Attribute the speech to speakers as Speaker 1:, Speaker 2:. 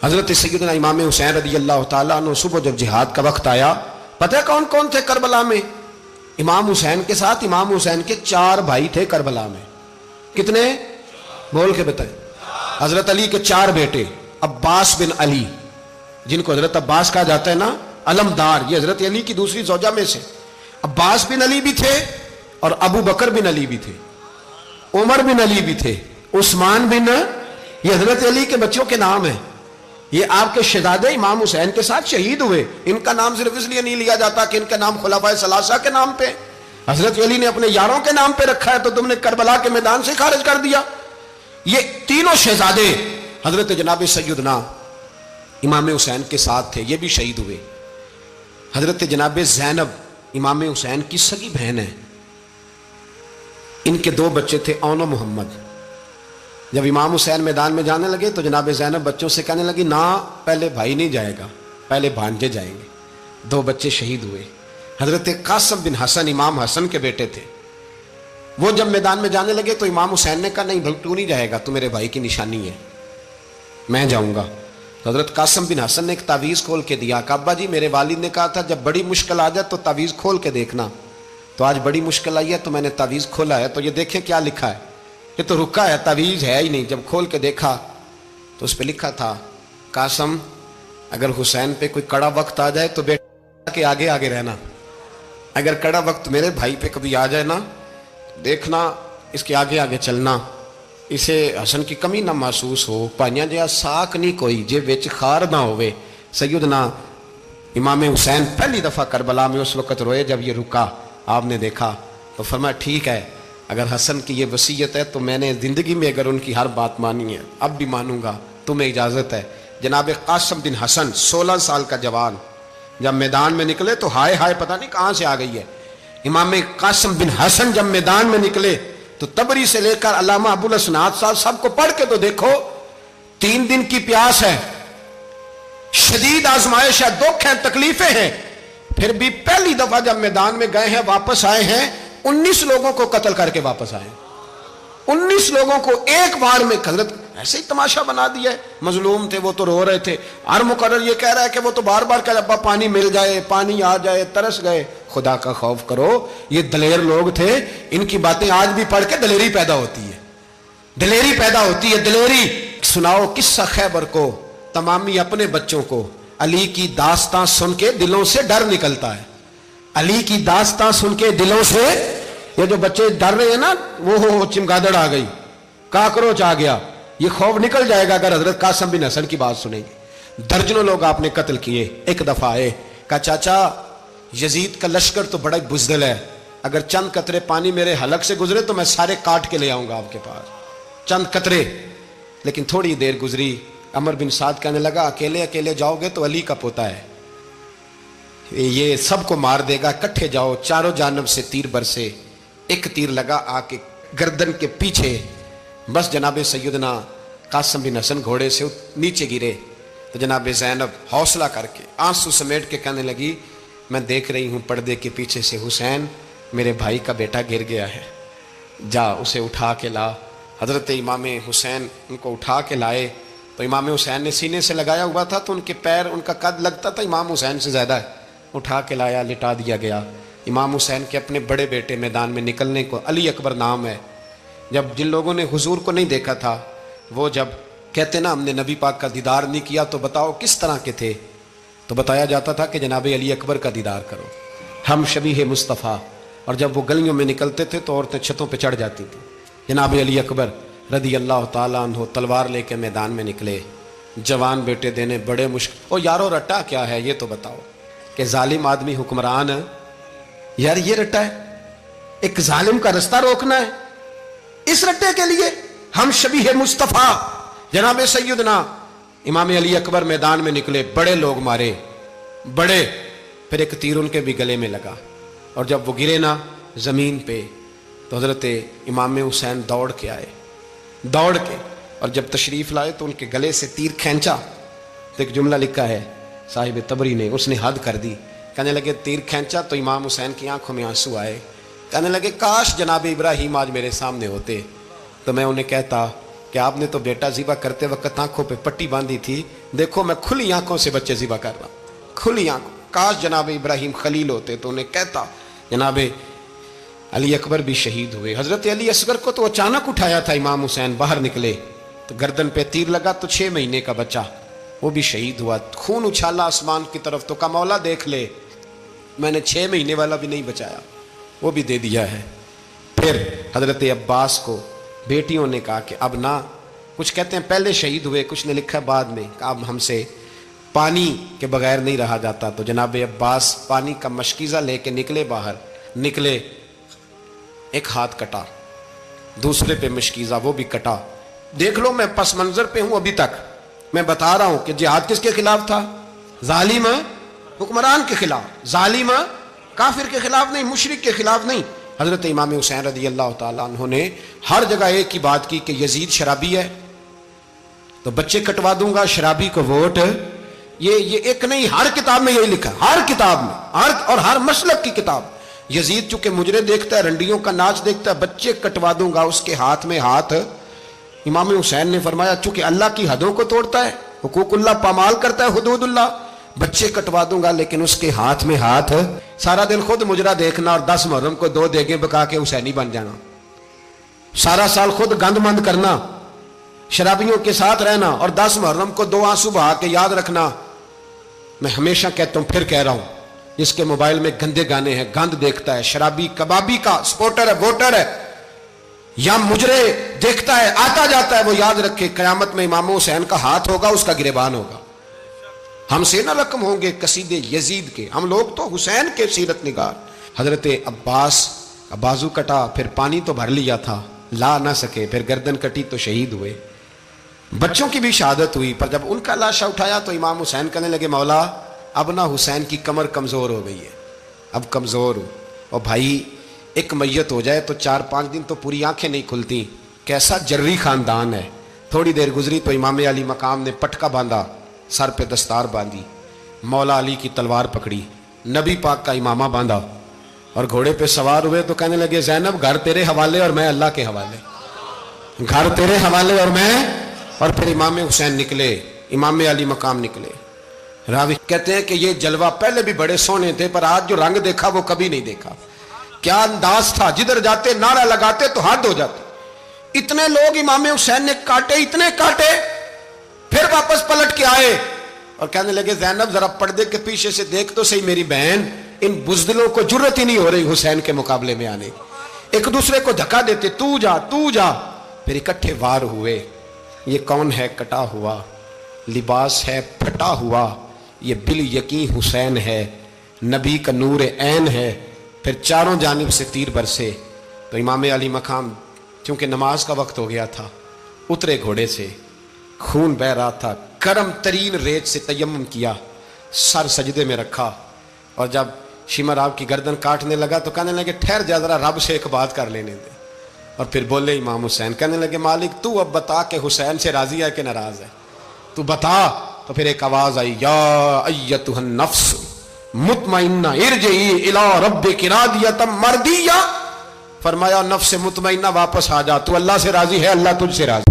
Speaker 1: حضرت سیدنا امام حسین رضی اللہ تعالیٰ عنہ صبح جب جہاد کا وقت آیا، پتہ ہے کون کون تھے کربلا میں؟ امام حسین کے ساتھ امام حسین کے 4 بھائی تھے کربلا میں. کتنے؟ بول کے بتائیں. حضرت علی کے 4 بیٹے، عباس بن علی جن کو حضرت عباس کہا جاتا ہے نا، علمدار، یہ حضرت علی کی دوسری زوجہ میں سے. عباس بن علی بھی تھے اور ابو بکر بن علی بھی تھے، عمر بن علی بھی تھے، عثمان بن، یہ حضرت علی کے بچوں کے نام ہیں. یہ آپ کے شہزادے امام حسین کے ساتھ شہید ہوئے. ان کا نام صرف اس لیے نہیں لیا جاتا کہ ان کا نام خلفائے ثلاثہ کے نام پہ، حضرت علی نے اپنے یاروں کے نام پہ رکھا ہے تو تم نے کربلا کے میدان سے خارج کر دیا. یہ تینوں شہزادے حضرت جناب سیدنا امام حسین کے ساتھ تھے، یہ بھی شہید ہوئے. حضرت جناب زینب امام حسین کی سگی بہن ہے، ان کے 2 بچے تھے، اون و محمد. جب امام حسین میدان میں جانے لگے تو جناب زینب بچوں سے کہنے لگی، نہ پہلے بھائی نہیں جائے گا، پہلے بھانجے جائیں گے. 2 بچے شہید ہوئے. حضرت قاسم بن حسن امام حسن کے بیٹے تھے، وہ جب میدان میں جانے لگے تو امام حسین نے کہا، نہیں بھائی تو نہیں جائے گا، تو میرے بھائی کی نشانی ہے، میں جاؤں گا. تو حضرت قاسم بن حسن نے ایک تعویذ کھول کے دیا کہ ابا جی میرے والد نے کہا تھا جب بڑی مشکل آ جائے تو تعویذ کھول کے دیکھنا. تو آج بڑی مشکل آئی ہے تو میں نے تعویذ کھولا ہے، تو یہ دیکھیں کیا لکھا ہے. یہ تو رکا ہے، تعویذ ہے ہی نہیں. جب کھول کے دیکھا تو اس پہ لکھا تھا، قاسم اگر حسین پہ کوئی کڑا وقت آ جائے تو بیٹا کے آگے آگے رہنا، اگر کڑا وقت میرے بھائی پہ کبھی آ جائے نا، دیکھنا اس کے آگے آگے چلنا، اسے حسن کی کمی نہ محسوس ہو. پائیاں جہاں ساک نہیں کوئی جے وچ خار نہ ہوئے. سیدنا امام حسین پہلی دفعہ کربلا میں اس وقت روئے جب یہ رکا. آپ نے دیکھا تو فرمایا ٹھیک ہے، اگر حسن کی یہ وصیت ہے تو میں نے زندگی میں اگر ان کی ہر بات مانی ہے اب بھی مانوں گا، تمہیں اجازت ہے. جناب قاسم بن حسن 16 سال کا جوان جب میدان میں نکلے تو ہائے ہائے پتہ نہیں کہاں سے آ گئی ہے. امام قاسم بن حسن جب میدان میں نکلے تو تبری سے لے کر علامہ ابو الاسناد صاحب سب کو پڑھ کے تو دیکھو. 3 دن کی پیاس ہے، شدید آزمائش ہے، دکھ ہیں، تکلیفیں ہیں، پھر بھی پہلی دفعہ جب میدان میں گئے ہیں واپس آئے ہیں 19 لوگوں کو قتل کر کے واپس آئے. 19 لوگوں کو ایک بار میں حضرت ایسے ہی تماشا بنا دیا ہے. مظلوم تھے وہ تو رو رہے تھے، ہر مقرر یہ کہہ رہا ہے کہ وہ تو بار بار کہ ابا پانی مل جائے، پانی آ جائے، ترس گئے. خدا کا خوف کرو، یہ دلیر لوگ تھے، ان کی باتیں آج بھی پڑھ کے دلیری پیدا ہوتی ہے، دلیری پیدا ہوتی ہے، دلیری. سناؤ قصہ خیبر کو، تمامی اپنے بچوں کو علی کی داستان سن کے دلوں سے ڈر نکلتا ہے. علی کی داستان سن کے دلوں سے یہ جو بچے ڈر رہے ہیں نا، وہ چمگادڑ آ گئی، کاکروچ آ گیا، یہ خوف نکل جائے گا اگر حضرت قاسم بن حسن کی بات سنیں گے. درجنوں لوگ آپ نے قتل کیے. ایک دفعہ آئے، کہا چاچا یزید کا لشکر تو بڑا بزدل ہے، اگر چند قطرے پانی میرے حلق سے گزرے تو میں سارے کاٹ کے لے آؤں گا آپ کے پاس، چند قطرے. لیکن تھوڑی دیر گزری، عمر بن سعد کہنے لگا اکیلے اکیلے جاؤ گے تو علی کا پوتا ہے، یہ سب کو مار دے گا، کٹھے جاؤ. چاروں جانب سے تیر برسے، ایک تیر لگا آ کے گردن کے پیچھے، بس جناب سیدنا قاسم بن حسن گھوڑے سے نیچے گرے. تو جناب زینب حوصلہ کر کے آنسو سمیٹ کے کہنے لگی، میں دیکھ رہی ہوں پردے کے پیچھے سے حسین میرے بھائی کا بیٹا گر گیا ہے، جا اسے اٹھا کے لا. حضرت امام حسین ان کو اٹھا کے لائے تو امام حسین نے سینے سے لگایا ہوا تھا تو ان کے پیر، ان کا قد لگتا تھا امام حسین سے زیادہ ہے. اٹھا کے لایا، لٹا دیا گیا. امام حسین کے اپنے بڑے بیٹے میدان میں نکلنے کو، علی اکبر نام ہے، جب جن لوگوں نے حضور کو نہیں دیکھا تھا وہ جب کہتے نا ہم نے نبی پاک کا دیدار نہیں کیا تو بتاؤ کس طرح کے تھے، تو بتایا جاتا تھا کہ جناب علی اکبر کا دیدار کرو، ہم شبیہ مصطفیٰ. اور جب وہ گلیوں میں نکلتے تھے تو عورتیں چھتوں پہ چڑھ جاتی تھیں. جناب علی اکبر رضی اللہ تعالیٰ عنہ تلوار لے کے میدان میں نکلے. جوان بیٹے دینے بڑے مشکل. او یارو رٹا کیا ہے یہ تو بتاؤ، کہ ظالم آدمی حکمران ہے یار، یہ رٹا ہے، ایک ظالم کا رستہ روکنا ہے، اس رٹے کے لیے ہم شبیہ مصطفیٰ. جناب سیدنا امام علی اکبر میدان میں نکلے، بڑے لوگ مارے، بڑے، پھر ایک تیر ان کے بھی گلے میں لگا، اور جب وہ گرے نا زمین پہ تو حضرت امام حسین دوڑ کے آئے، دوڑ کے، اور جب تشریف لائے تو ان کے گلے سے تیر کھینچا. تو ایک جملہ لکھا ہے صاحب تبری نے، اس نے حد کر دی. کہنے لگے تیر کھینچا تو امام حسین کی آنکھوں میں آنسو آئے. کہنے لگے کاش جناب ابراہیم آج میرے سامنے ہوتے تو میں انہیں کہتا کہ آپ نے تو بیٹا ذبح کرتے وقت آنکھوں پہ پٹی باندھی تھی، دیکھو میں کھلی آنکھوں سے بچے ذبح کر رہا ہوں، کھلی آنکھوں۔ کاش جناب ابراہیم خلیل ہوتے تو انہیں کہتا۔ جناب علی اکبر بھی شہید ہوئے۔ حضرت علی اصغر کو تو اچانک اٹھایا تھا امام حسین، باہر نکلے تو گردن پہ تیر لگا تو 6 مہینے کا بچہ وہ بھی شہید ہوا، خون اچھالا آسمان کی طرف تو کہا مولا دیکھ لے، میں نے 6 مہینے والا بھی نہیں بچایا، وہ بھی دے دیا ہے۔ پھر حضرت عباس کو بیٹیوں نے کہا کہ اب نہ، کچھ کہتے ہیں پہلے شہید ہوئے، کچھ نے لکھا بعد میں، کہ اب ہم سے پانی کے بغیر نہیں رہا جاتا، تو جناب عباس پانی کا مشکیزہ لے کے نکلے باہر، نکلے ایک ہاتھ کٹا، دوسرے پہ مشکیزہ وہ بھی کٹا۔ دیکھ لو میں پس منظر پہ ہوں ابھی تک، میں بتا رہا ہوں کہ جہاد کس کے خلاف تھا؟ ظالم حکمران کے خلاف، ظالم کافر کے خلاف نہیں، مشرک کے خلاف نہیں۔ حضرت امام حسین رضی اللہ تعالیٰ عنہ نے ہر جگہ ایک ہی بات کی کہ یزید شرابی ہے تو بچے کٹوا دوں گا، شرابی کو ووٹ۔ یہ ایک نہیں، ہر کتاب میں یہی لکھا، ہر کتاب میں، اور ہر مسلک کی کتاب۔ یزید چونکہ مجرے دیکھتا ہے، رنڈیوں کا ناچ دیکھتا ہے، بچے کٹوا دوں گا، اس کے ہاتھ میں ہاتھ۔ امام حسین نے فرمایا چونکہ اللہ کی حدوں کو توڑتا ہے، حقوق اللہ پامال کرتا ہے، حدود اللہ، بچے کٹوا دوں گا لیکن اس کے ہاتھ میں ہاتھ۔ سارا دن خود مجرا دیکھنا اور 10 محرم کو 2 دیگیں پکا کے حسینی بن جانا، سارا سال خود گند مند کرنا، شرابیوں کے ساتھ رہنا، اور 10 محرم کو 2 آنسو بہا کے یاد رکھنا۔ میں ہمیشہ کہتا ہوں، پھر کہہ رہا ہوں، جس کے موبائل میں گندے گانے ہیں، گند دیکھتا ہے، شرابی کبابی کا سپورٹر ہے، ووٹر ہے، یا مجرے دیکھتا ہے آتا جاتا ہے، وہ یاد رکھے قیامت میں امام حسین کا ہاتھ ہوگا، اس کا گریبان ہوگا۔ ہم سے نہ رقم ہوں گے قصیدے یزید کے، ہم لوگ تو حسین کے سیرت نگار۔ حضرت عباس کا بازو کٹا، پھر پانی تو بھر لیا تھا، لا نہ سکے، پھر گردن کٹی تو شہید ہوئے۔ بچوں کی بھی شہادت ہوئی، پر جب ان کا لاشا اٹھایا تو امام حسین کہنے لگے مولا اب نہ حسین کی کمر کمزور ہو گئی ہے، اب کمزور ہو، اور بھائی ایک میت ہو جائے تو 4-5 دن تو پوری آنکھیں نہیں کھلتی، کیسا جری خاندان ہے۔ تھوڑی دیر گزری تو امام علی مقام نے پٹکا باندھا، سر پہ دستار باندھی، مولا علی کی تلوار پکڑی، نبی پاک کا امامہ باندھا، اور گھوڑے پہ سوار ہوئے تو کہنے لگے زینب گھر تیرے حوالے اور میں اللہ کے حوالے، گھر تیرے حوالے اور میں۔ اور پھر امام حسین نکلے، امام علی مقام نکلے۔ راوی کہتے ہیں کہ یہ جلوہ پہلے بھی بڑے سونے تھے، پر آج جو رنگ دیکھا وہ کبھی نہیں دیکھا۔ کیا انداز تھا، جدھر جاتے نعرہ لگاتے تو حد ہو جاتے۔ اتنے لوگ امام حسین نے کاٹے، اتنے کاٹے، پھر واپس پلٹ کے آئے اور کہنے لگے زینب ذرا پردے کے پیچھے سے دیکھ تو صحیح میری بہن، ان بزدلوں کو جرت ہی نہیں ہو رہی حسین کے مقابلے میں آنے، ایک دوسرے کو دھکا دیتے، تو جا تو جا۔ پھر اکٹھے وار ہوئے۔ یہ کون ہے کٹا ہوا، لباس ہے پھٹا ہوا، یہ بال یقین حسین ہے، نبی کا نور عین ہے۔ پھر چاروں جانب سے تیر برسے تو امام علی مقام چونکہ نماز کا وقت ہو گیا تھا، اترے گھوڑے سے، خون بہ رہا تھا، گرم ترین ریت سے تیمم کیا، سر سجدے میں رکھا، اور جب شمر آپ کی گردن کاٹنے لگا تو کہنے لگے ٹھہر جا ذرا رب سے ایک بات کر لینے دے۔ اور پھر بولے امام حسین، کہنے لگے مالک تو اب بتا کہ حسین سے راضی ہے کہ ناراض ہے، تو بتا۔ تو پھر ایک آواز آئی، یا ایتھا النفس مطمئنہ ارجعی الی ربک راضیۃ مرضیہ، فرمایا نفس مطمئنہ واپس آ جا، تو اللہ سے راضی ہے، اللہ تجھ سے راضی۔